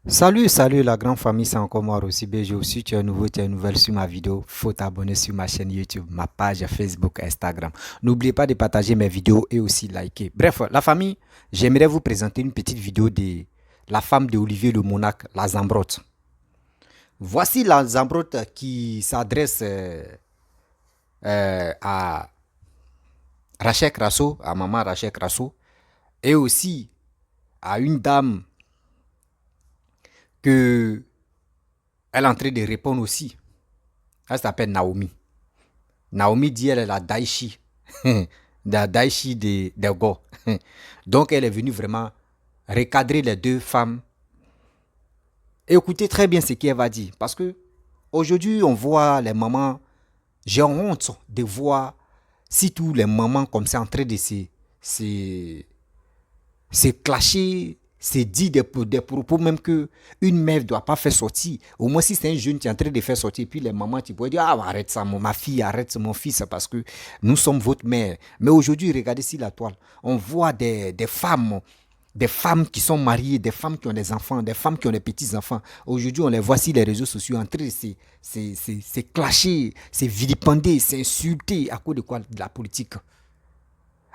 Salut la grande famille, c'est encore moi aussi BG. Si tu es nouveau, tu es nouvelle sur ma vidéo, faut t'abonner sur ma chaîne YouTube, ma page Facebook, Instagram. N'oubliez pas de partager mes vidéos et aussi liker. Bref, la famille, j'aimerais vous présenter une petite vidéo de la femme de Olivier le Monarque, la Zambrotte. Voici la Zambrotte qui s'adresse à Rachel Krasso, à maman Rachel Krasso, et aussi à une dame que elle est en train de répondre aussi. Elle s'appelle Naomi. Naomi dit elle est la Daichi. La Daichi de Go. Donc elle est venue vraiment recadrer les deux femmes. Et écoutez très bien ce qu'elle va dire. Parce que aujourd'hui, on voit les mamans. J'ai honte de voir si tous les mamans comme ça en train de se clasher, se dire des propos même que une mère ne doit pas faire sortir. Au moins si c'est un jeune qui est en train de faire sortir, puis les mamans, tu pourrais dire, ah arrête ça, ma fille, arrête mon fils, parce que nous sommes votre mère. Mais aujourd'hui, regardez sur la toile, on voit des femmes qui sont mariées, des femmes qui ont des enfants, des femmes qui ont des petits-enfants. Aujourd'hui, on les voit sur les réseaux sociaux en train de se clasher, se vilipender, s'insulter à cause de quoi? De la politique.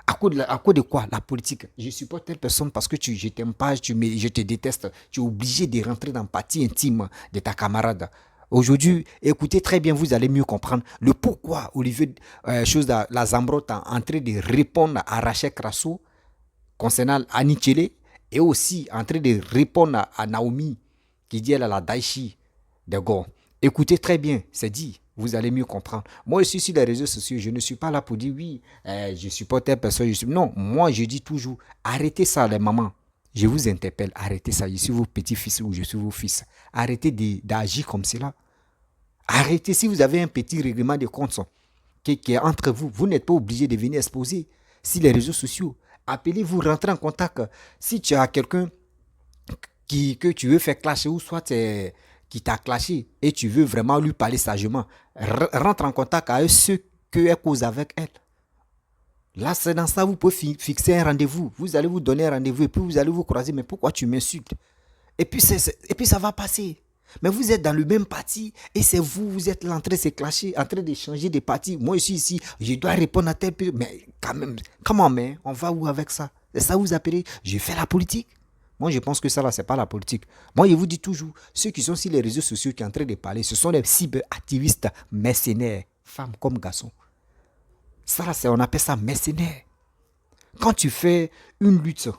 À cause de quoi? La politique. Je supporte telle personne parce que je t'aime pas, je te déteste. Tu es obligé de rentrer dans la partie intime de ta camarade. Aujourd'hui, écoutez très bien, vous allez mieux comprendre le pourquoi Olivier la Zambrotte est en train de répondre à Rachel Krasso concernant Annie Tchele et aussi en train de répondre à Naomi qui dit elle a la Daichi de Go. Écoutez très bien, c'est dit. Vous allez mieux comprendre. Moi aussi sur les réseaux sociaux, je ne suis pas là pour dire oui, je supporte telle personne. Non, moi je dis toujours, arrêtez ça les mamans. Je vous interpelle, arrêtez ça. Je suis vos petits-fils ou je suis vos fils. Arrêtez d'agir comme cela. Arrêtez si vous avez un petit règlement de compte qui est entre vous. Vous n'êtes pas obligé de venir exposer sur les réseaux sociaux. Appelez-vous, rentrez en contact. Si tu as quelqu'un que tu veux faire clasher ou soit qui t'a clashé et tu veux vraiment lui parler sagement, rentre en contact avec ceux qu'elle cause avec elle. Là, c'est dans ça, vous pouvez fixer un rendez-vous. Vous allez vous donner un rendez-vous et puis vous allez vous croiser. Mais pourquoi tu m'insultes? Et puis ça va passer. Mais vous êtes dans le même parti et c'est vous, vous êtes là en train de se clasher, en train de changer de parti. Moi, je suis ici, je dois répondre à tel peu. Mais quand même, comment, mais on va où avec ça? C'est ça vous appelez? Je fais la politique. Moi, je pense que ça, là, c'est pas la politique. Moi, je vous dis toujours, ceux qui sont sur les réseaux sociaux qui sont en train de parler, ce sont les cyberactivistes mercenaires, femmes comme garçons. Ça, là, on appelle ça mercenaire. Quand tu fais une lutte,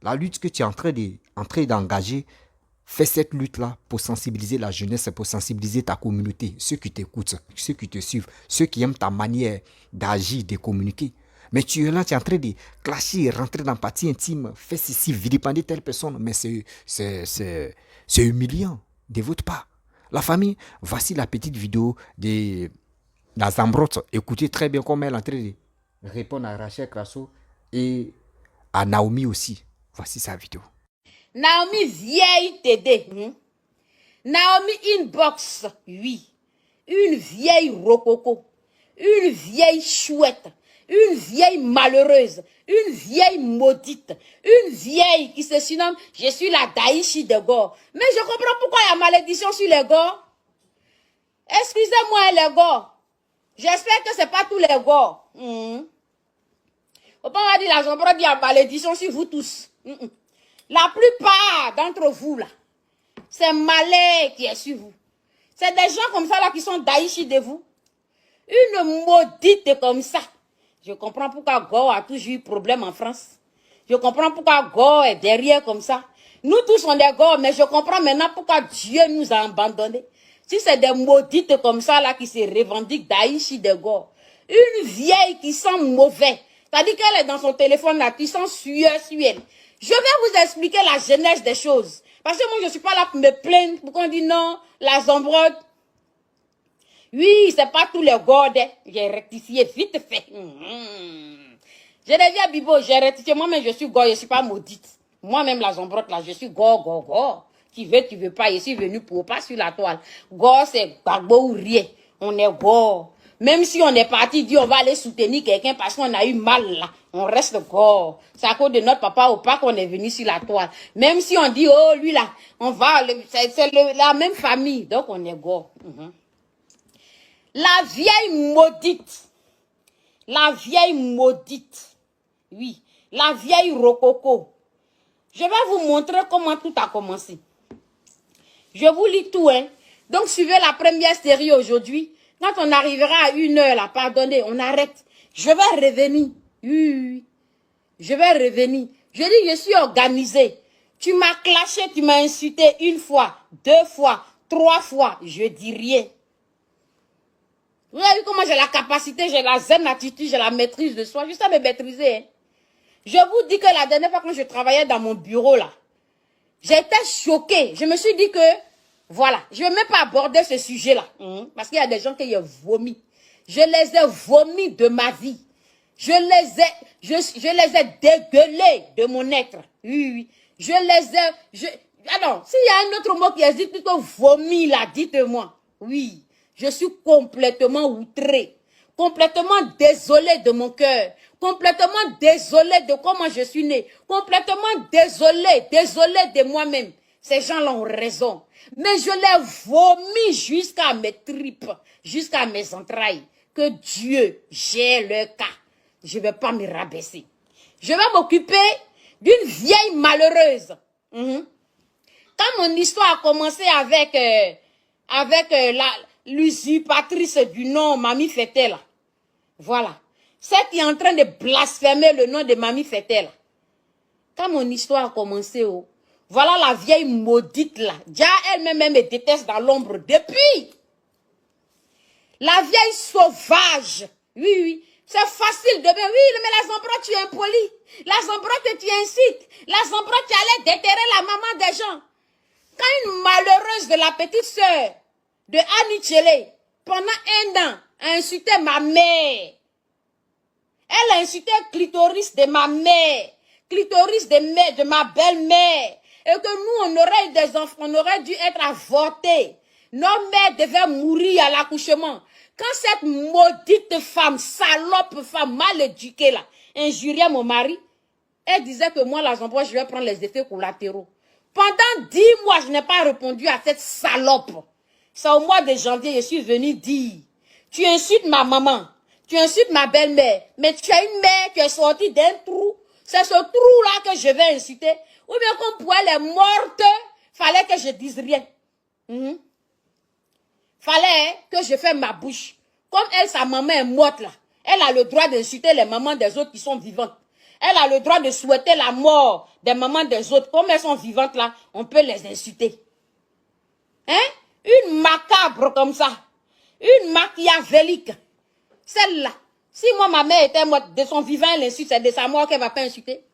la lutte que tu es en train d'engager, fais cette lutte-là pour sensibiliser la jeunesse, pour sensibiliser ta communauté, ceux qui t'écoutent, ceux qui te suivent, ceux qui aiment ta manière d'agir, de communiquer. Mais tu es là, tu es en train de clasher, rentrer dans la partie intime, faire ceci, vilipender telle personne. Mais c'est humiliant de votre part. La famille, voici la petite vidéo de la Zambrotte. Écoutez très bien comment elle est en train de répondre à Rachel Krasso et à Naomi aussi. Voici sa vidéo. Naomi vieille Tédé. Naomi inbox, oui. Une vieille rococo. Une vieille chouette. Une vieille malheureuse. Une vieille maudite. Une vieille qui se surnomme je suis la Daïchi de Gore. Mais je comprends pourquoi il y a malédiction sur les Gore. Excusez-moi les Gore. J'espère que c'est pas tous les Gore. Faut pas dire la jambe dit la malédiction sur vous tous. La plupart d'entre vous, là, c'est malheur qui est sur vous. C'est des gens comme ça, là, qui sont daïchis de vous. Une maudite comme ça. Je comprends pourquoi Go a toujours eu problème en France. Je comprends pourquoi Go est derrière comme ça. Nous tous, on est Go, mais je comprends maintenant pourquoi Dieu nous a abandonnés. Si c'est des maudites comme ça, là, qui se revendiquent daïchis de Go. Une vieille qui sent mauvais. C'est-à-dire qu'elle est dans son téléphone, là, qui sent sueur sur elle. Je vais vous expliquer la genèse des choses. Parce que moi, je ne suis pas là pour me plaindre. Pourquoi on dit non, la Zambrotte? Oui, c'est pas tous les godes. J'ai rectifié vite fait. Je deviens Bibo, j'ai rectifié. Moi-même, je suis go, je ne suis pas maudite. Moi-même, la Zambrotte, là, je suis go. Tu veux pas. Je suis venu pour pas sur la toile. Go, c'est gbagbo ou rien. On est go. Même si on est parti, dit on va aller soutenir quelqu'un parce qu'on a eu mal là, on reste corps. C'est à cause de notre papa ou pas qu'on est venu sur la toile. Même si on dit, oh lui là, on va, c'est la même famille, donc on est gore. La vieille maudite. La vieille maudite. Oui, la vieille rococo. Je vais vous montrer comment tout a commencé. Je vous lis tout, hein. Donc, suivez la première série aujourd'hui. Quand on arrivera à 1h, là, pardonnez, on arrête. Je vais revenir. Oui, oui. Je vais revenir. Je dis, je suis organisé. Tu m'as clashé, tu m'as insulté 1 fois, 2 fois, 3 fois. Je dis rien. Vous avez vu comment j'ai la capacité, j'ai la zen attitude, j'ai la maîtrise de soi. Je sais me maîtriser, hein. Je vous dis que la dernière fois quand je travaillais dans mon bureau, là, j'étais choquée. Je me suis dit que, voilà, je ne vais même pas aborder ce sujet-là. Parce qu'il y a des gens qui ont vomi. Je les ai vomis de ma vie. Je les ai dégueulés de mon être. Oui, oui. Je les ai... Alors, s'il y a un autre mot qui existe, plutôt vomi, là, dites-moi. Oui, je suis complètement outrée. Complètement désolée de mon cœur. Complètement désolée de comment je suis née. Complètement désolée de moi-même. Ces gens-là ont raison. Mais je les vomis jusqu'à mes tripes, jusqu'à mes entrailles. Que Dieu gère le cas. Je ne vais pas me rabaisser. Je vais m'occuper d'une vieille malheureuse. Quand mon histoire a commencé avec l'usurpatrice du nom Mamie Fété, là. Voilà. Celle qui est en train de blasphémer le nom de Mamie Fété, là. Quand mon histoire a commencé, oh, voilà la vieille maudite là. Déjà elle-même me déteste dans l'ombre depuis. La vieille sauvage. Oui, oui. C'est facile de dire, oui, mais la Zambra, tu es impoli. La Zambra que tu incites. La Zambra, tu allais déterrer la maman des gens. Quand une malheureuse de la petite sœur de Annie Tchele, pendant 1 an, a insulté ma mère. Elle a insulté le clitoris de ma mère. Clitoris de ma belle-mère. Et que nous, on aurait eu des enfants, on aurait dû être avortés. Nos mères devaient mourir à l'accouchement. Quand cette maudite femme, salope femme, mal éduquée là, injuriait mon mari, elle disait que moi, la Zambra, je vais prendre les effets collatéraux. Pendant 10 mois, je n'ai pas répondu à cette salope. C'est au mois de janvier, je suis venue dire, tu insultes ma maman, tu insultes ma belle-mère, mais tu as une mère qui est sortie d'un trou. C'est ce trou-là que je vais insulter. Ou bien comme pour elle est morte, fallait que je dise rien. Fallait que je fasse ma bouche. Comme elle, sa maman est morte là. Elle a le droit d'insulter les mamans des autres qui sont vivantes. Elle a le droit de souhaiter la mort des mamans des autres. Comme elles sont vivantes là, on peut les insulter. Hein? Une macabre comme ça. Une machiavélique. Celle-là. Si moi, ma mère était morte de son vivant, elle insulte, c'est de sa mort qu'elle ne va pas insulter.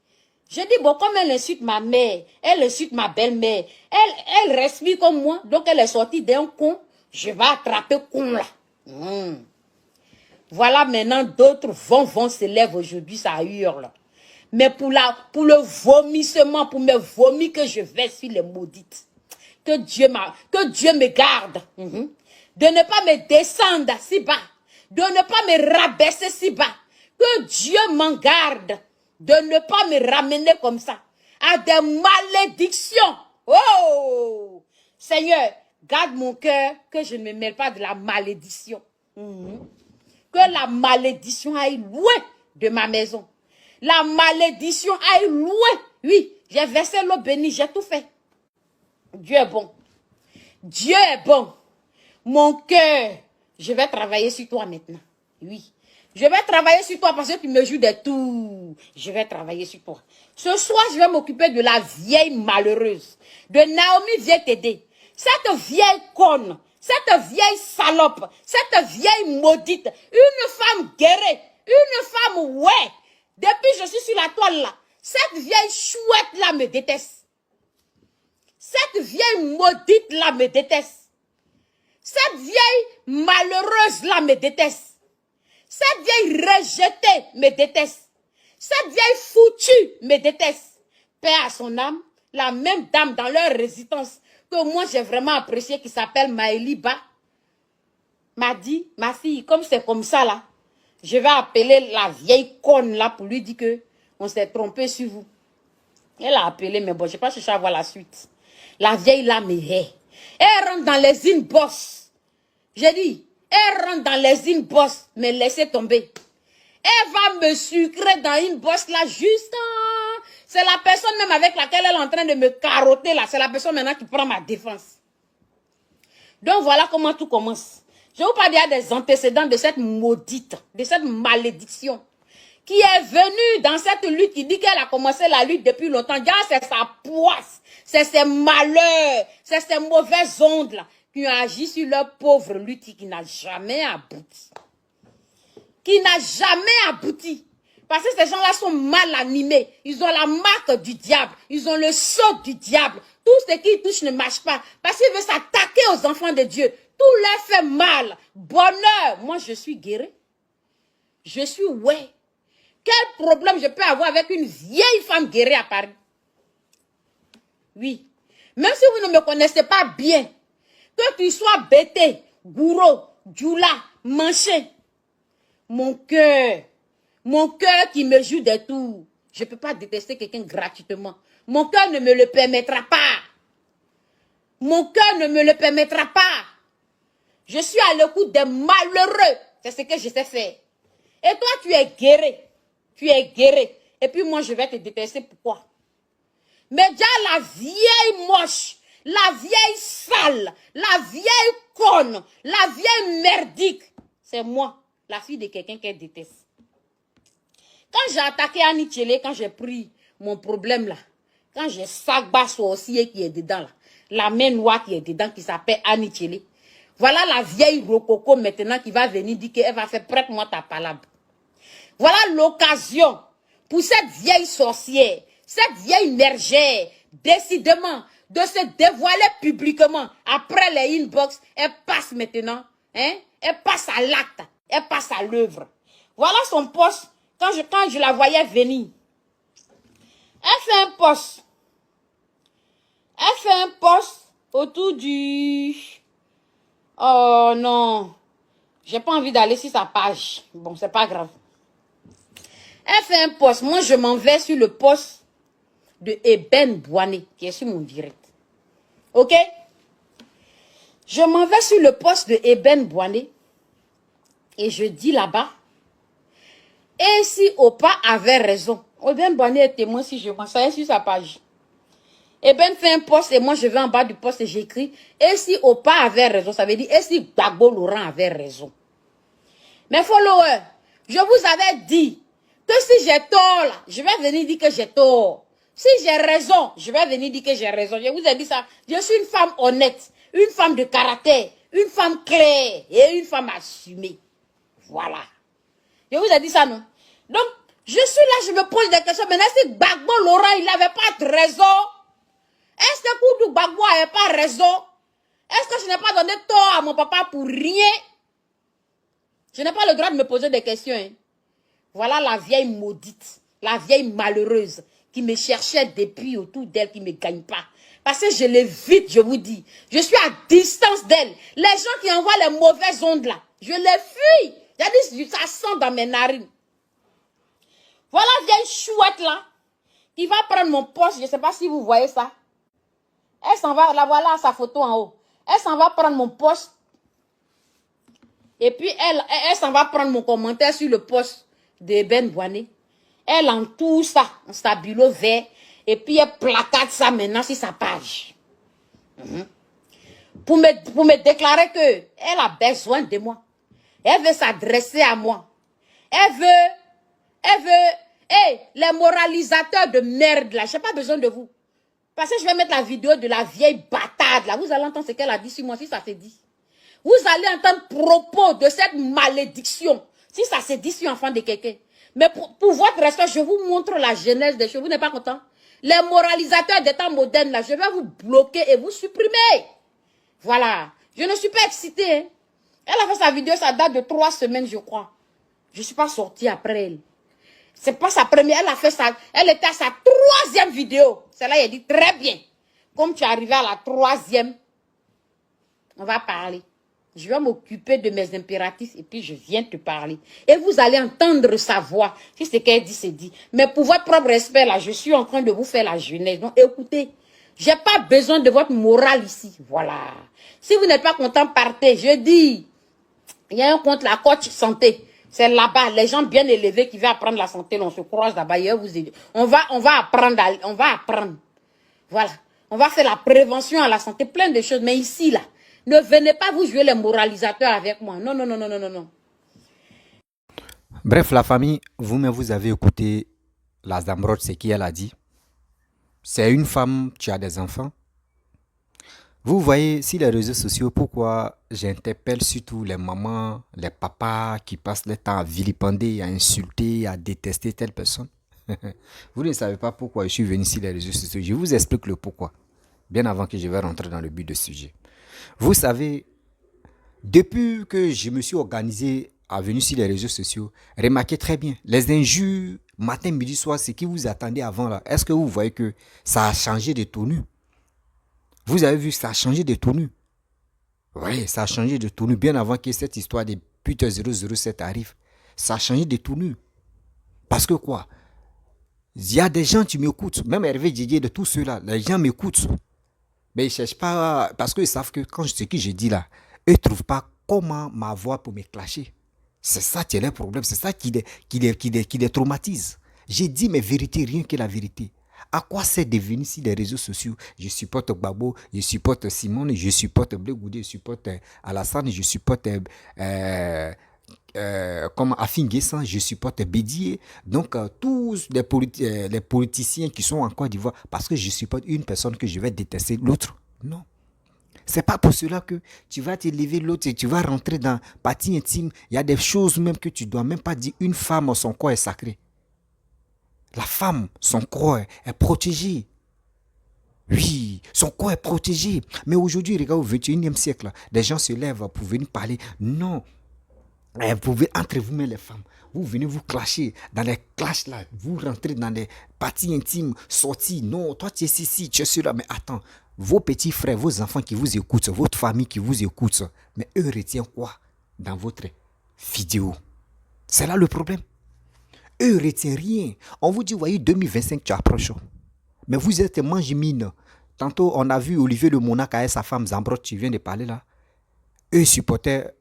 Je dis, bon, comme elle insulte ma mère, elle insulte ma belle-mère, elle respire comme moi, donc elle est sortie d'un con, je vais attraper con là. Voilà maintenant d'autres vont se lèvent aujourd'hui, ça hurle. Mais pour le vomissement, pour mes vomis que je vais sur les maudites, que Dieu me garde de ne pas me descendre si bas, de ne pas me rabaisser si bas, que Dieu m'en garde de ne pas me ramener comme ça à des malédictions. Oh! Seigneur, garde mon cœur, que je ne me mêle pas de la malédiction. Que la malédiction aille loin de ma maison. La malédiction aille loin. Oui, j'ai versé l'eau bénie, j'ai tout fait. Dieu est bon. Dieu est bon. Mon cœur, je vais travailler sur toi maintenant. Oui. Je vais travailler sur toi parce que tu me joues des tours. Je vais travailler sur toi. Ce soir, je vais m'occuper de la vieille malheureuse. De Naomi vient t'aider. Cette vieille conne. Cette vieille salope. Cette vieille maudite. Une femme guérée. Une femme ouais. Depuis que je suis sur la toile là. Cette vieille chouette là me déteste. Cette vieille maudite là me déteste. Cette vieille malheureuse là me déteste. Cette vieille rejetée me déteste. Cette vieille foutue me déteste. Paix à son âme, la même dame dans leur résidence que moi j'ai vraiment apprécié qui s'appelle Maëliba. m'a dit, ma fille, comme c'est comme ça là, je vais appeler la vieille conne là pour lui dire que on s'est trompé sur vous. Elle a appelé, mais bon, je n'ai pas cherché à voir la suite. La vieille là me hait. Elle rentre dans les inbox. J'ai dit, elle rentre dans les inbox, mais laissez tomber. Elle va me sucrer dans une bosse là, juste. C'est la personne même avec laquelle elle est en train de me carotter là. C'est la personne maintenant qui prend ma défense. Donc voilà comment tout commence. Je vous parle déjà des antécédents de cette maudite, de cette malédiction, qui est venue dans cette lutte, qui dit qu'elle a commencé la lutte depuis longtemps. Déjà, c'est sa poisse, c'est ses malheurs, c'est ses mauvaises ondes là, qui ont agi sur leur pauvre lutte qui n'a jamais abouti. Qui n'a jamais abouti. Parce que ces gens-là sont mal animés. Ils ont la marque du diable. Ils ont le sceau du diable. Tout ce qui touche ne marche pas. Parce qu'ils veulent s'attaquer aux enfants de Dieu. Tout leur fait mal. Bonheur. Moi, je suis guéri. Je suis ouais. Quel problème je peux avoir avec une vieille femme guérie à Paris? Oui. Même si vous ne me connaissez pas bien, que tu sois bêté, gourou, djoula, manché, mon cœur qui me joue des tours, je ne peux pas détester quelqu'un gratuitement. Mon cœur ne me le permettra pas. Mon cœur ne me le permettra pas. Je suis à l'écoute des malheureux. C'est ce que je sais faire. Et toi, tu es guéri. Tu es guéri. Et puis moi, je vais te détester. Pourquoi? Mais déjà, la vieille moche, la vieille sale, la vieille conne, la vieille merdique, c'est moi, la fille de quelqu'un qu'elle déteste. Quand j'ai attaqué Annie Tchelé, quand j'ai pris mon problème là, quand j'ai Sagba sorcier qui est dedans là, la main noire qui est dedans qui s'appelle Annie Tchelé, voilà la vieille rococo maintenant qui va venir dire qu'elle va faire prête-moi ta palabre. Voilà l'occasion pour cette vieille sorcière, cette vieille mergère, décidément, de se dévoiler publiquement. Après les inbox, elle passe maintenant, hein? Elle passe à l'acte, elle passe à l'œuvre. Voilà son poste. Quand je la voyais venir, elle fait un poste. Elle fait un poste autour du... Oh non, j'ai pas envie d'aller sur sa page. Bon, c'est pas grave. Elle fait un poste. Moi, je m'en vais sur le poste de Eben Boané, qui est sur mon direct. Ok? Je m'en vais sur le poste de Eben Boané et je dis là-bas, et si Opa avait raison, Eben Boané est témoin si je m'en vais sur sa page. Eben fait un poste et moi je vais en bas du poste et j'écris, et si Opa avait raison, ça veut dire, et si Gbagbo Laurent avait raison. Mes followers, je vous avais dit que si j'ai tort là, je vais venir dire que j'ai tort. Si j'ai raison, je vais venir dire que j'ai raison. Je vous ai dit ça. Je suis une femme honnête, une femme de caractère, une femme claire et une femme assumée. Voilà. Je vous ai dit ça, non? Donc, je suis là, je me pose des questions. Maintenant, si Gbagbo Laurent, il n'avait pas de raison, est-ce que Koudou Gbagbo n'avait pas raison? Est-ce que je n'ai pas donné tort à mon papa pour rien? Je n'ai pas le droit de me poser des questions. Hein. Voilà la vieille maudite, la vieille malheureuse qui me cherchait depuis autour d'elle, qui ne me gagne pas. Parce que je l'évite, je vous dis. Je suis à distance d'elle. Les gens qui envoient les mauvaises ondes là, je les fuis. C'est-à-dire, ça sent dans mes narines. Voilà la vieille chouette là, qui va prendre mon poste. Je ne sais pas si vous voyez ça. Elle s'en va, la voilà sa photo en haut. Elle s'en va prendre mon poste. Et puis, elle s'en va prendre mon commentaire sur le poste de Ben Boané. Elle entoure ça, en stabilo vert. Et puis, elle placate ça maintenant sur sa page. Pour me déclarer qu'elle a besoin de moi. Elle veut s'adresser à moi. Elle veut, hey, les moralisateurs de merde là, je n'ai pas besoin de vous. Parce que je vais mettre la vidéo de la vieille bâtarde là. Vous allez entendre ce qu'elle a dit sur moi, si ça se dit. Vous allez entendre propos de cette malédiction, si ça se dit sur l'enfant de quelqu'un. Mais pour votre respect, je vous montre la genèse des choses. Vous n'êtes pas content? Les moralisateurs des temps modernes, là, je vais vous bloquer et vous supprimer. Voilà. Je ne suis pas excitée. Hein. Elle a fait sa vidéo, ça date de 3 semaines, je crois. Je ne suis pas sortie après elle. C'est pas sa première. Elle a fait ça. Elle était à sa 3e vidéo. Celle-là, elle dit très bien. Comme tu es arrivé à la 3e, on va parler. Je vais m'occuper de mes impératifs et puis je viens te parler. Et vous allez entendre sa voix. Si ce qu'elle dit, c'est dit. Mais pour votre propre respect, là, je suis en train de vous faire la jeunesse. Donc, écoutez, j'ai pas besoin de votre morale ici. Voilà. Si vous n'êtes pas content, partez. Je dis, il y a un compte, la coach santé. C'est là-bas, les gens bien élevés qui veulent apprendre la santé. On se croise là-bas. On va apprendre. On va apprendre. Voilà. On va faire la prévention à la santé, plein de choses. Mais ici, là, ne venez pas vous jouer les moralisateurs avec moi. Non, non, non, non, non, non, non. Bref, la famille, vous-même, vous avez écouté la Zamrod, ce qu'elle a dit. C'est une femme qui a des enfants. Vous voyez, sur les réseaux sociaux, pourquoi j'interpelle surtout les mamans, les papas qui passent le temps à vilipender, à insulter, à détester telle personne. Vous ne savez pas pourquoi je suis venu sur les réseaux sociaux. Je vous explique le pourquoi, bien avant que je vais rentrer dans le but du sujet. Vous savez, depuis que je me suis organisé à venir sur les réseaux sociaux, remarquez très bien, les injures, matin, midi, soir, ce qui vous attendait avant là, est-ce que vous voyez que ça a changé de tenue? Vous avez vu, ça a changé de tenue. Oui, ça a changé de tenue bien avant que cette histoire des putes 007 arrive. Ça a changé de tenue. Parce que quoi? Il y a des gens qui m'écoutent, même Hervé Didier, de tous ceux-là, les gens m'écoutent. Mais ils ne cherchent pas, parce qu'ils savent que quand ce que je dis là, eux ne trouvent pas comment m'avoir pour me clasher. C'est ça qui est le problème, c'est ça qui les traumatise. J'ai dit mes vérités, rien que la vérité. À quoi c'est devenu sur les réseaux sociaux? Je supporte Gbagbo, je supporte Simone, je supporte Blé Goudé, je supporte Alassane, je supporte comme Afin Guessan, je supporte Bédier. Donc, tous les politiciens qui sont en Côte d'Ivoire, parce que je supporte une personne que je vais détester l'autre. Non. C'est pas pour cela que tu vas t'élever l'autre et tu vas rentrer dans partie intime. Il y a des choses même que tu dois même pas dire. Une femme, son corps est sacré. La femme, son corps est protégé. Oui, son corps est protégé. Mais aujourd'hui, regarde, au XXIe siècle, des gens se lèvent pour venir parler. Non. Vous pouvez, entre vous-même les femmes, vous venez vous clasher dans les clashs là, vous rentrez dans les parties intimes, sorties. Non, toi tu es ici, tu es celui-là. Mais attends, vos petits frères, vos enfants qui vous écoutent, votre famille qui vous écoute, mais eux retiennent quoi dans votre vidéo? C'est là le problème. Eux ne retiennent rien. On vous dit, voyez, 2025, tu approches. Mais vous êtes mange-mine. Tantôt, on a vu Olivier Le Monac avec sa femme Zambrot, tu viens de parler là. Eux supportaient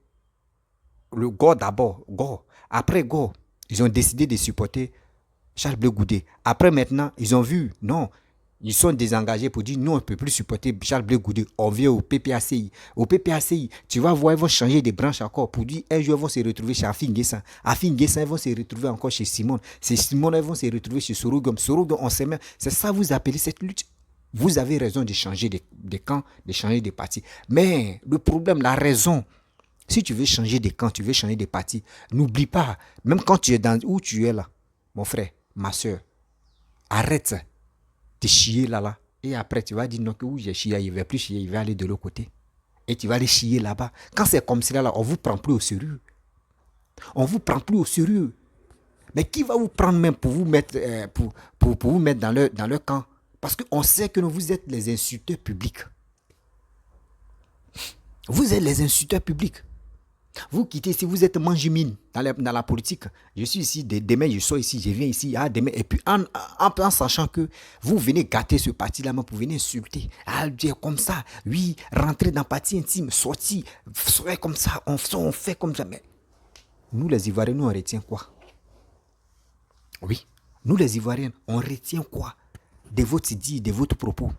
le Go d'abord, Go. Après Go, ils ont décidé de supporter Charles Blé Goudé. Après maintenant, ils ont vu, non, ils sont désengagés pour dire, non, on ne peut plus supporter Charles Blé Goudé. On vient au PPACI. Au PPACI, tu vas voir, ils vont changer de branche encore pour dire, un jour, ils vont se retrouver chez Afin Guessan. Afin Guessan, ils vont se retrouver encore chez Simone. C'est Simone, ils vont se retrouver chez Sorogum. Sorogum, on sait même, c'est ça vous appelez cette lutte. Vous avez raison de changer de camp, de changer de parti. Mais le problème, la raison, si tu veux changer de camp, tu veux changer de parti, n'oublie pas, même quand tu es dans où tu es là, mon frère, ma soeur, arrête de chier là. Et après, tu vas dire non, que où j'ai chié, il ne va plus chier, il va aller de l'autre côté. Et tu vas aller chier là-bas. Quand c'est comme cela, là, on ne vous prend plus au sérieux. On ne vous prend plus au sérieux. Mais qui va vous prendre même pour vous mettre, pour vous mettre dans leur camp? Parce qu'on sait que vous êtes les insulteurs publics. Vous êtes les insulteurs publics. Vous quittez ici, vous êtes mange-mine dans la politique. Je suis ici, demain je sors ici, je viens ici, demain. Et puis en sachant que vous venez gâter ce parti-là, vous venez insulter. Dire comme ça, oui, rentrer dans le parti intime, sortir, soyez comme ça, on fait comme ça. Mais nous les Ivoiriens, nous on retient quoi? Oui, nous les Ivoiriens, on retient quoi de votre dit, de votre propos?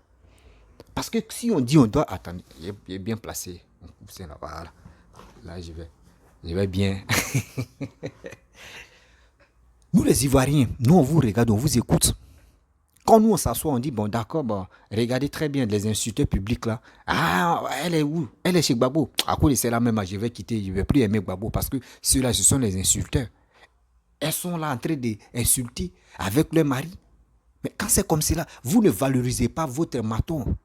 Parce que si on dit on doit attendre, il est bien placé. Voilà. Là, je vais bien. Nous, les Ivoiriens, nous, on vous regarde, on vous écoute. Quand nous, on s'assoit, on dit, bon, d'accord, bon, regardez très bien les insulteurs publics là. Ah, elle est où? Elle est chez Gbagbo. À cause de cela même, je vais quitter, je ne vais plus aimer Gbagbo parce que ceux-là, ce sont les insulteurs. Elles sont là en train d'insulter avec leur mari. Mais quand c'est comme cela, vous ne valorisez pas votre maton.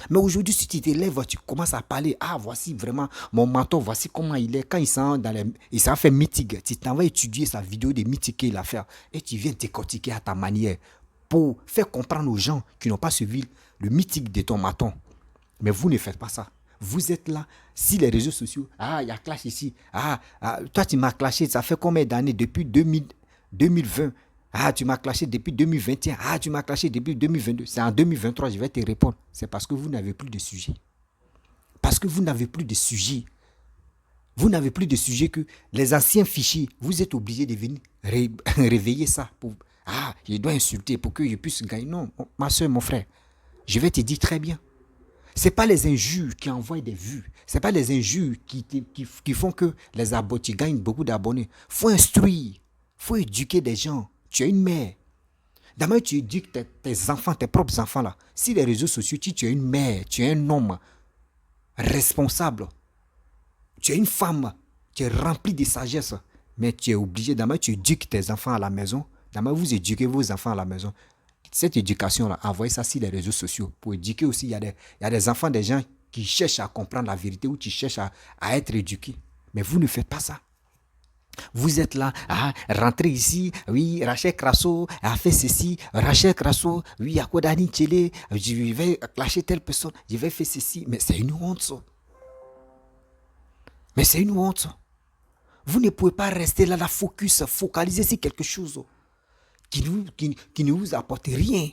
Mais aujourd'hui, si tu te lèves, tu commences à parler. Ah, voici vraiment mon mentor, voici comment il est. Quand il s'en fait mythique, tu t'en vas étudier sa vidéo de mythique qu'il a fait. Et tu viens décortiquer à ta manière pour faire comprendre aux gens qui n'ont pas suivi le mythique de ton menton. Mais vous ne faites pas ça. Vous êtes là, si les réseaux sociaux, il y a clash ici. Toi, tu m'as clashé, ça fait combien d'années? Depuis 2020. Tu m'as clashé depuis 2021. Tu m'as clashé depuis 2022. C'est en 2023, je vais te répondre. C'est parce que vous n'avez plus de sujet. Parce que vous n'avez plus de sujet. Vous n'avez plus de sujet que les anciens fichiers. Vous êtes obligé de venir réveiller ça. Je dois insulter pour que je puisse gagner. Non, ma soeur, mon frère, je vais te dire très bien. Ce n'est pas les injures qui envoient des vues. Ce n'est pas les injures qui font que tu gagnes beaucoup d'abonnés. Il faut instruire. Il faut éduquer des gens. Tu es une mère. D'abord, tu éduques tes enfants, tes propres enfants là. Si les réseaux sociaux, tu es une mère, tu es un homme responsable. Tu es une femme, tu es rempli de sagesse, mais tu es obligé, d'abord tu éduques tes enfants à la maison, d'abord vous éduquez vos enfants à la maison. Cette éducation-là, envoyez ça sur les réseaux sociaux. Pour éduquer aussi, il y a des enfants, des gens qui cherchent à comprendre la vérité ou qui cherchent à être éduqués. Mais vous ne faites pas ça. Vous êtes là, rentrez ici, oui, Rachel Crasso a fait ceci, Rachel Crasso, oui, à Kodani Tchele, je vais clasher telle personne, je vais faire ceci. Mais c'est une honte, ça. Mais c'est une honte. Vous ne pouvez pas rester là, focaliser sur quelque chose qui ne vous apporte rien.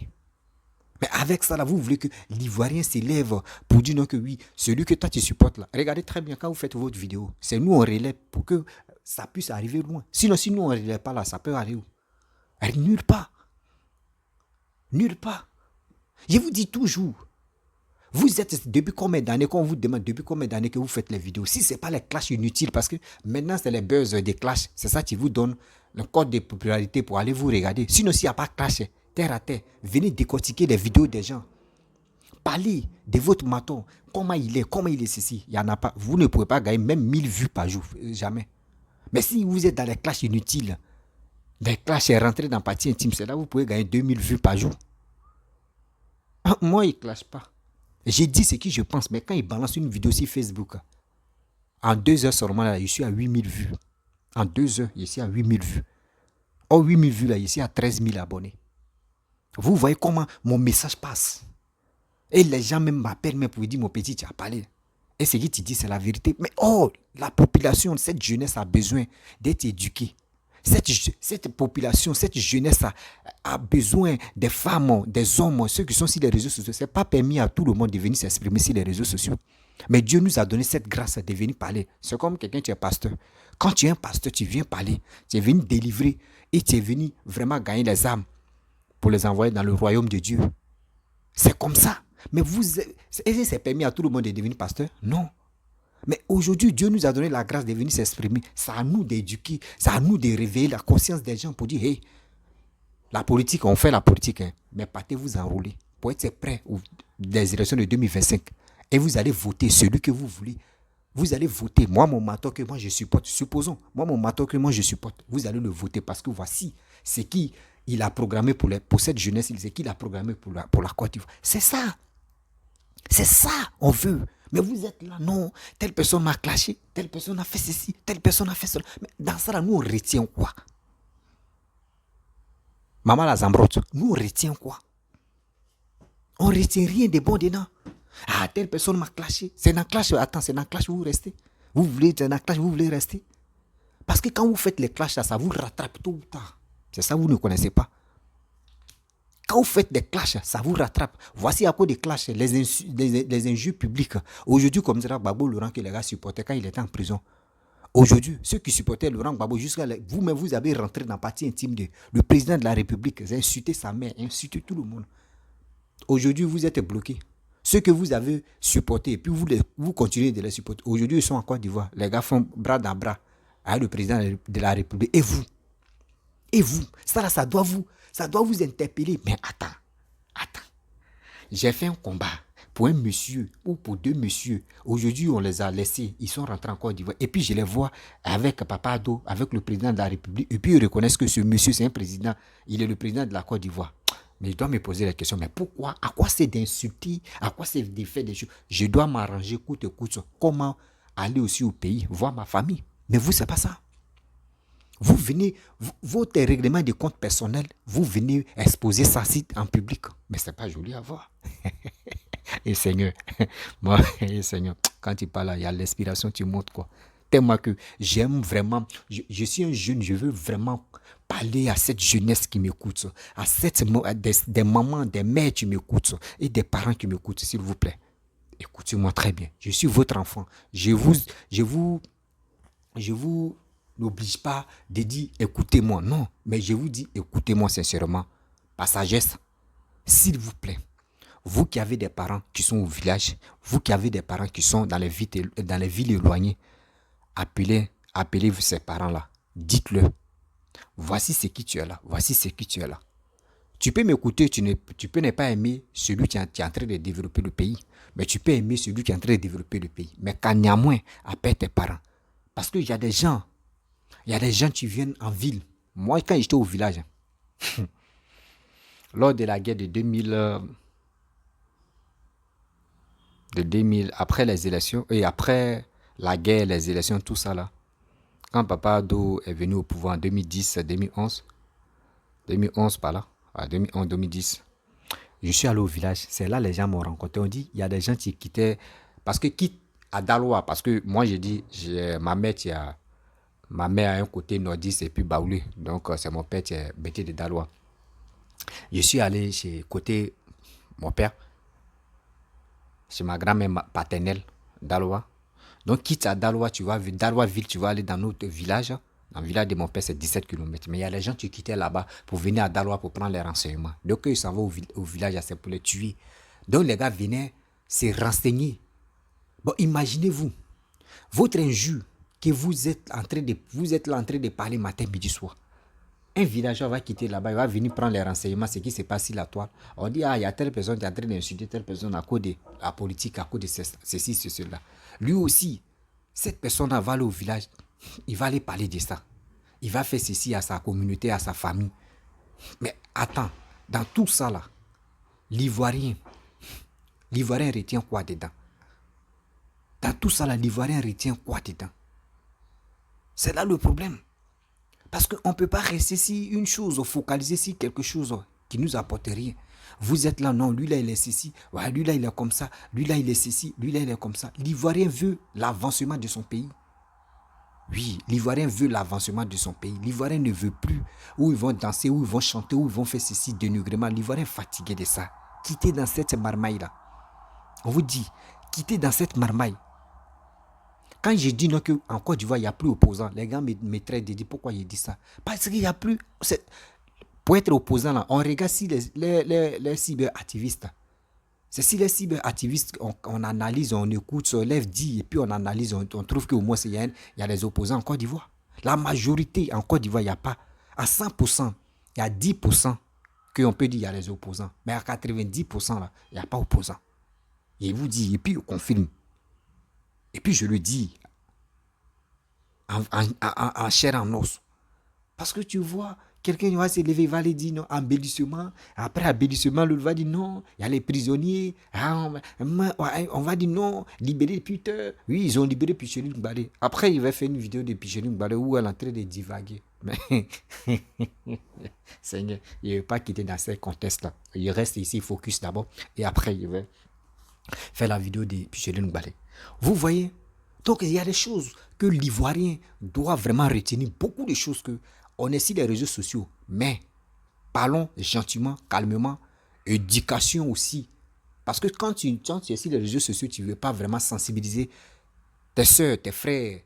Mais avec ça, là, vous voulez que l'Ivoirien s'élève pour dire non que oui, celui que toi tu supportes là. Regardez très bien quand vous faites votre vidéo. C'est nous on relève pour que ça puisse arriver loin. Sinon, si nous on ne relève pas là, ça peut aller où? Nulle part. Nulle part. Je vous dis toujours. Vous êtes depuis combien d'années, quand on vous demande depuis combien d'années que vous faites les vidéos, si ce n'est pas les clashs inutiles, parce que maintenant c'est les buzz des clashs, c'est ça qui vous donne le code de popularité pour aller vous regarder. Sinon, s'il n'y a pas de clash, terre à terre, venez décortiquer les vidéos des gens. Parlez de votre maton, comment il est ceci, il n'y en a pas. Vous ne pouvez pas gagner même 1000 vues par jour, jamais. Mais si vous êtes dans les clashs inutiles, des clashs rentrés dans la partie intime, c'est là que vous pouvez gagner 2000 vues par jour. Moi, il ne clash pas. J'ai dit ce que je pense, mais quand il balance une vidéo sur Facebook, en 2 heures seulement, là, je suis à 8000 vues. En 2 heures, je suis à 8000 vues. Oh, 8000 vues, là, je suis à 13 000 abonnés. Vous voyez comment mon message passe. Et les gens même m'appellent même pour dire, mon petit, tu as parlé. Et ce que tu dis, c'est la vérité. Mais la population, cette jeunesse a besoin d'être éduquée. Cette population, cette jeunesse a besoin des femmes, des hommes, ceux qui sont sur les réseaux sociaux. Ce n'est pas permis à tout le monde de venir s'exprimer sur les réseaux sociaux. Mais Dieu nous a donné cette grâce de venir parler. C'est comme quelqu'un qui est pasteur. Quand tu es un pasteur, tu viens parler. Tu es venu délivrer et tu es venu vraiment gagner les âmes pour les envoyer dans le royaume de Dieu. C'est comme ça. Mais est-ce que c'est permis à tout le monde de devenir pasteur? Non. Mais aujourd'hui, Dieu nous a donné la grâce de venir s'exprimer. C'est à nous d'éduquer, c'est à nous de réveiller la conscience des gens pour dire, hey, la politique, on fait la politique, mais partez-vous enrôler pour être prêt aux élections de 2025. Et vous allez voter celui que vous voulez. Vous allez voter. Moi, mon maton que moi je supporte, supposons, moi, mon maton que moi je supporte, vous allez le voter parce que voici ce qu'il a programmé pour cette jeunesse, ce qu'il a programmé pour la Côte d'Ivoire. C'est ça. C'est ça, on veut. Mais vous êtes là, non, telle personne m'a clashé, telle personne a fait ceci, telle personne a fait cela. Mais dans ça, là, nous, on retient quoi? Maman la Zambrotte, nous, on retient quoi? On ne retient rien de bon dedans. Telle personne m'a clashé. C'est dans le clash, attends, c'est dans le clash où vous restez. Vous voulez, c'est dans le clash où vous voulez rester. Parce que quand vous faites les clashs, ça vous rattrape tôt ou tard. C'est ça, vous ne connaissez pas. Quand vous faites des clashs, ça vous rattrape. Voici à cause des clashs, les injures publiques. Aujourd'hui, comme dirait Gbagbo Laurent, que les gars supportaient quand il était en prison. Aujourd'hui, ceux qui supportaient Laurent Gbagbo, jusqu'à vous-même, vous avez rentré dans la partie intime de le président de la République. Vous avez insulté sa mère, insulté tout le monde. Aujourd'hui, vous êtes bloqués. Ceux que vous avez supportés, et puis vous continuez de les supporter. Aujourd'hui, ils sont en Côte d'Ivoire. Les gars font bras dans bras avec le président de la République. Et vous? Et vous? Ça doit vous interpeller. Mais attends. J'ai fait un combat pour un monsieur ou pour 2 messieurs. Aujourd'hui, on les a laissés. Ils sont rentrés en Côte d'Ivoire. Et puis, je les vois avec Papa Ado, avec le président de la République. Et puis, ils reconnaissent que ce monsieur, c'est un président. Il est le président de la Côte d'Ivoire. Mais je dois me poser la question, mais pourquoi? À quoi c'est d'insulter? À quoi c'est de faire des choses? Je dois m'arranger coûte que coûte. Comment aller aussi au pays, voir ma famille? Mais vous, c'est pas ça. Vous venez, votre règlement de compte personnel, vous venez exposer ça en public. Mais c'est pas joli à voir. Et Seigneur, moi, Seigneur, Quand tu parles, il y a l'inspiration, tu montres quoi. Tellement que j'aime vraiment, je suis un jeune, je veux vraiment parler à cette jeunesse qui m'écoute, des mamans, des mères qui m'écoutent et des parents qui m'écoutent, s'il vous plaît. Écoutez-moi très bien. Je suis votre enfant. Je vous je vous n'oblige pas de dire écoutez-moi, non, mais je vous dis écoutez-moi sincèrement, par sagesse, s'il vous plaît. Vous qui avez des parents qui sont au village, vous qui avez des parents qui sont dans les villes éloignées, appelez ces parents-là, dites-le, voici ce qui tu es là, voici ce qui tu es là. Tu peux m'écouter, tu peux ne pas aimer celui qui est en train de développer le pays, mais tu peux aimer celui qui est en train de développer le pays. Mais quand néanmoins, appelle tes parents. Parce qu'il y a des gens, qui viennent en ville. Moi, quand j'étais au village, lors de la guerre de 2000, après les élections, et après la guerre, les élections, tout ça là, quand Papa Ado est venu au pouvoir en 2010, 2011 par là, à 2011, 2010, je suis allé au village. C'est là que les gens m'ont rencontré. On dit, il y a des gens qui quittaient, parce que quitte à Daloa, parce que moi j'ai dit, ma mère a un côté nordiste et puis Baoulé. Donc c'est mon père qui est bêté de Daloa. Je suis allé chez côté mon père, chez ma grand-mère paternelle, Daloa. Donc quitte à Daloa, tu vas, Daloa ville, tu vas aller dans notre village. Dans le village de mon père, c'est 17 km. Mais il y a des gens qui quittaient là-bas pour venir à Daloa pour prendre les renseignements. Donc ils s'en vont au village, c'est pour les tuer. Donc les gars venaient se renseigner. Bon, imaginez-vous, votre injure que vous êtes là en train de parler matin, midi, soir. Un villageois va quitter là-bas, il va venir prendre les renseignements, ce qui se passe sur la toile. On dit, ah, il y a telle personne qui est en train d'insulter telle personne à cause de la politique, à cause de ceci, cela. Lui aussi, cette personne-là va aller au village, il va aller parler de ça. Il va faire ceci à sa communauté, à sa famille. Mais attends, dans tout ça là, l'Ivoirien retient quoi dedans? Dans tout ça là, l'Ivoirien retient quoi dedans? C'est là le problème. Parce qu'on ne peut pas rester sur une chose, focaliser sur quelque chose qui ne nous apporte rien. Vous êtes là, non, lui là il est ceci, ouais, lui là il est comme ça, lui là il est ceci, lui là il est comme ça. L'Ivoirien veut l'avancement de son pays. Oui, l'Ivoirien veut l'avancement de son pays. L'Ivoirien ne veut plus où ils vont danser, où ils vont chanter, où ils vont faire ceci, dénigrement. L'Ivoirien est fatigué de ça. Quittez dans cette marmaille-là. On vous dit, quittez dans cette marmaille. Quand je dis non qu'en Côte d'Ivoire, il n'y a plus opposants, les gars me traitent de dire pourquoi je dis ça. Parce qu'il n'y a plus... Pour être opposant, là, on regarde si les cyberactivistes. C'est si les cyberactivistes, on analyse, on écoute, on lève, dit, et puis on analyse, on trouve qu'au moins il y a des opposants en Côte d'Ivoire. La majorité en Côte d'Ivoire, il n'y a pas. À 100%, il y a 10% qu'on peut dire qu'il y a des opposants. Mais à 90%, là, il n'y a pas opposants. Et vous dit, et puis on confirme. Et puis je le dis en chair en os. Parce que tu vois, quelqu'un va se lever, il va aller dire non, embellissement. Après embellissement, l'autre va dire non, il y a les prisonniers. On va dire non, libérer Peter. Oui, ils ont libéré Picheline Mbale. Après, il va faire une vidéo de Picheline Mbale où elle est en train de divaguer. Mais, Seigneur, il ne veut pas quitter dans ces contextes-là. Il reste ici, focus d'abord. Et après, il va faire la vidéo de Picheline Mbale. Vous voyez? Donc, il y a des choses que l'Ivoirien doit vraiment retenir. Beaucoup de choses que on est sur les réseaux sociaux. Mais, parlons gentiment, calmement. Éducation aussi. Parce que quand tu es sur les réseaux sociaux, tu ne veux pas vraiment sensibiliser tes soeurs, tes frères,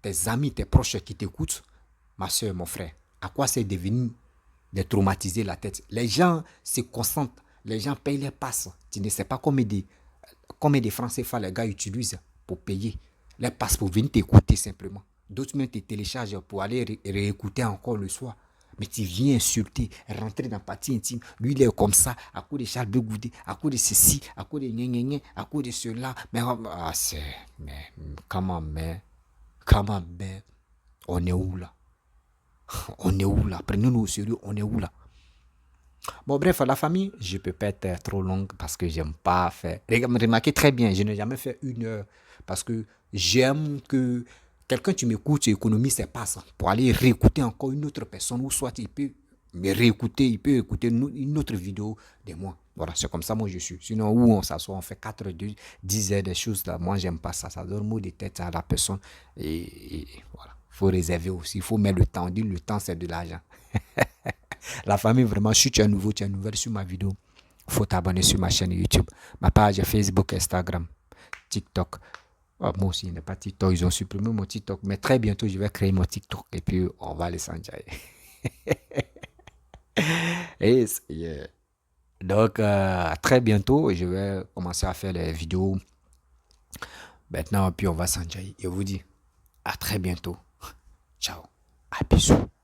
tes amis, tes proches qui t'écoutent. Ma soeur, mon frère, à quoi c'est devenu de traumatiser la tête? Les gens se concentrent. Les gens payent les passes. Tu ne sais pas combien de francs CFA les gars utilisent pour payer les passes pour venir t'écouter simplement. D'autres même te téléchargent pour aller réécouter encore le soir. Mais tu viens insulter, rentrer dans la partie intime. Lui, il est comme ça, à cause de Charles Begoudé, à cause de ceci, à cause de gna, à cause de cela. Mais, comment, on est où là? On est où là? Prenons-nous au sérieux, on est où là? Bon, bref, la famille, je ne peux pas être trop longue parce que j'aime pas faire. Remarquez très bien, je n'ai jamais fait 1 heure parce que j'aime que quelqu'un, tu m'écoutes, tu économises ses passes pour aller réécouter encore une autre personne ou soit il peut me réécouter, il peut écouter une autre vidéo de moi. Voilà, c'est comme ça, moi, je suis. Sinon, où on s'assoit, on fait 4 10 heures des choses, là. Moi, j'aime pas ça. Ça donne mot de tête à la personne. Et voilà. Il faut réserver aussi. Il faut mettre le temps. On dit le temps, c'est de l'argent. La famille, vraiment, si tu es nouveau, tu es nouvelle sur ma vidéo, il faut t'abonner sur ma chaîne YouTube. Ma page Facebook, Instagram, TikTok. Oh, moi aussi, il n'est pas TikTok. Ils ont supprimé mon TikTok. Mais très bientôt, je vais créer mon TikTok. Et puis, on va les s'enjailler. Et donc, à très bientôt. Je vais commencer à faire les vidéos maintenant. Puis, on va s'enjailler. Et je vous dis à très bientôt. Ciao. À bisous.